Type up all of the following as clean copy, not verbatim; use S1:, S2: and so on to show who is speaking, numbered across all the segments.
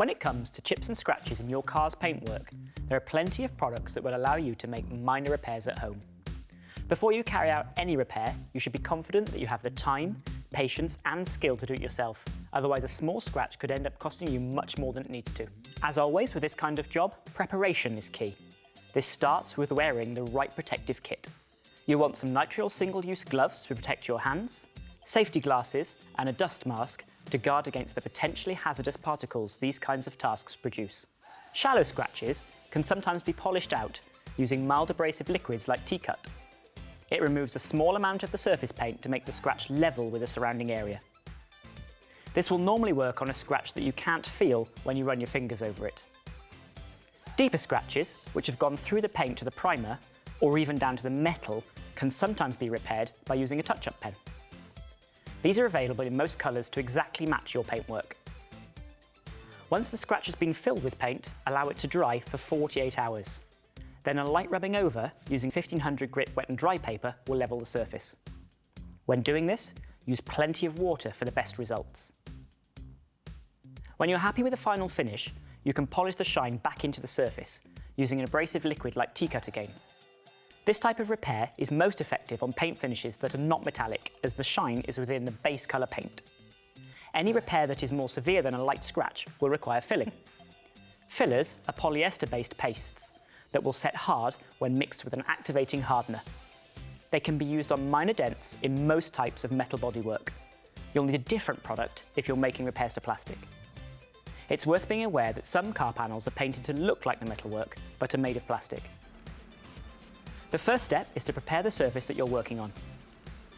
S1: When it comes to chips and scratches in your car's paintwork, there are plenty of products that will allow you to make minor repairs at home. Before you carry out any repair, you should be confident that you have the time, patience and skill to do it yourself. Otherwise, a small scratch could end up costing you much more than it needs to. As always with this kind of job, preparation is key. This starts with wearing the right protective kit. You'll want some nitrile single-use gloves to protect your hands, safety glasses and a dust mask to guard against the potentially hazardous particles these kinds of tasks produce. Shallow scratches can sometimes be polished out using mild abrasive liquids like ight. It removes a small amount of the surface paint to make the scratch level with the surrounding area. This will normally work on a scratch that you can't feel when you run your fingers over it. Deeper scratches, which have gone through the paint to the primer, or even down to the metal, can sometimes be repaired by using a touch-up pen. These are available in most colours to exactly match your paintwork. Once the scratch has been filled with paint, allow it to dry for 48 hours. Then a light rubbing over using 1500 grit wet and dry paper will level the surface. When doing this, use plenty of water for the best results. When you're happy with the final finish, you can polish the shine back into the surface using an abrasive liquid like ight again. This type of repair is most effective on paint finishes that are not metallic, as the shine is within the base colour paint. Any repair that is more severe than a light scratch will require filling. Fillers are polyester-based pastes that will set hard when mixed with an activating hardener. They can be used on minor dents in most types of metal bodywork. You'll need a different product if you're making repairs to plastic. It's worth being aware that some car panels are painted to look like the metalwork, but are made of plastic. The first step is to prepare the surface that you're working on.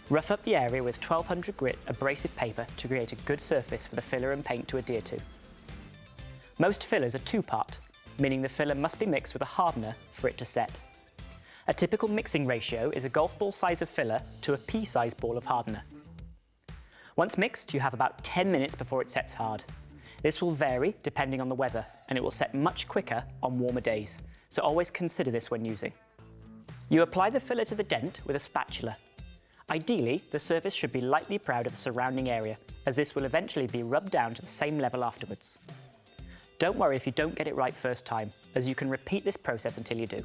S1: Rough up the area with 1200 grit abrasive paper to create a good surface for the filler and paint to adhere to. Most fillers are two-part, meaning the filler must be mixed with a hardener for it to set. A typical mixing ratio is a golf ball size of filler to a pea-sized ball of hardener. Once mixed, you have about 10 minutes before it sets hard. This will vary depending on the weather, and it will set much quicker on warmer days, so always consider this when using. You apply the filler to the dent with a spatula. Ideally, the surface should be lightly proud of the surrounding area, as this will eventually be rubbed down to the same level afterwards. Don't worry if you don't get it right first time, as you can repeat this process until you do.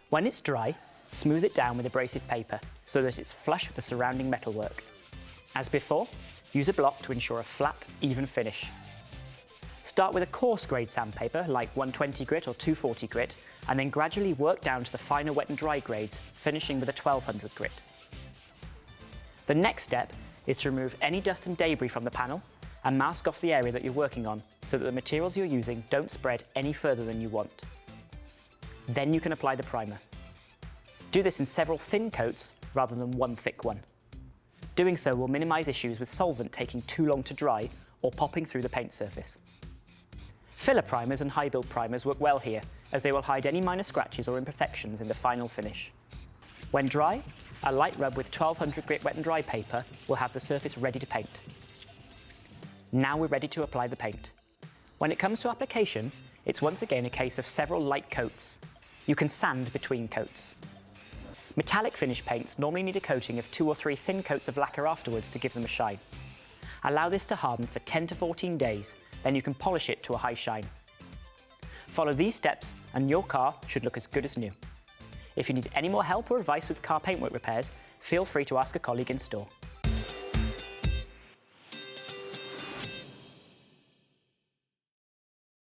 S1: When it's dry, smooth it down with abrasive paper so that it's flush with the surrounding metalwork. As before, use a block to ensure a flat, even finish. Start with a coarse grade sandpaper like 120 grit or 240 grit, and then gradually work down to the finer wet and dry grades, finishing with a 1200 grit. The next step is to remove any dust and debris from the panel and mask off the area that you're working on so that the materials you're using don't spread any further than you want. Then you can apply the primer. Do this in several thin coats rather than one thick one. Doing so will minimise issues with solvent taking too long to dry or popping through the paint surface. Filler primers and high build primers work well here, as they will hide any minor scratches or imperfections in the final finish. When dry, a light rub with 1200 grit wet and dry paper will have the surface ready to paint. Now we're ready to apply the paint. When it comes to application, it's once again a case of several light coats. You can sand between coats. Metallic finish paints normally need a coating of 2 or 3 thin coats of lacquer afterwards to give them a shine. Allow this to harden for 10 to 14 days, then you can polish it to a high shine. Follow these steps and your car should look as good as new. If you need any more help or advice with car paintwork repairs, feel free to ask a colleague in store.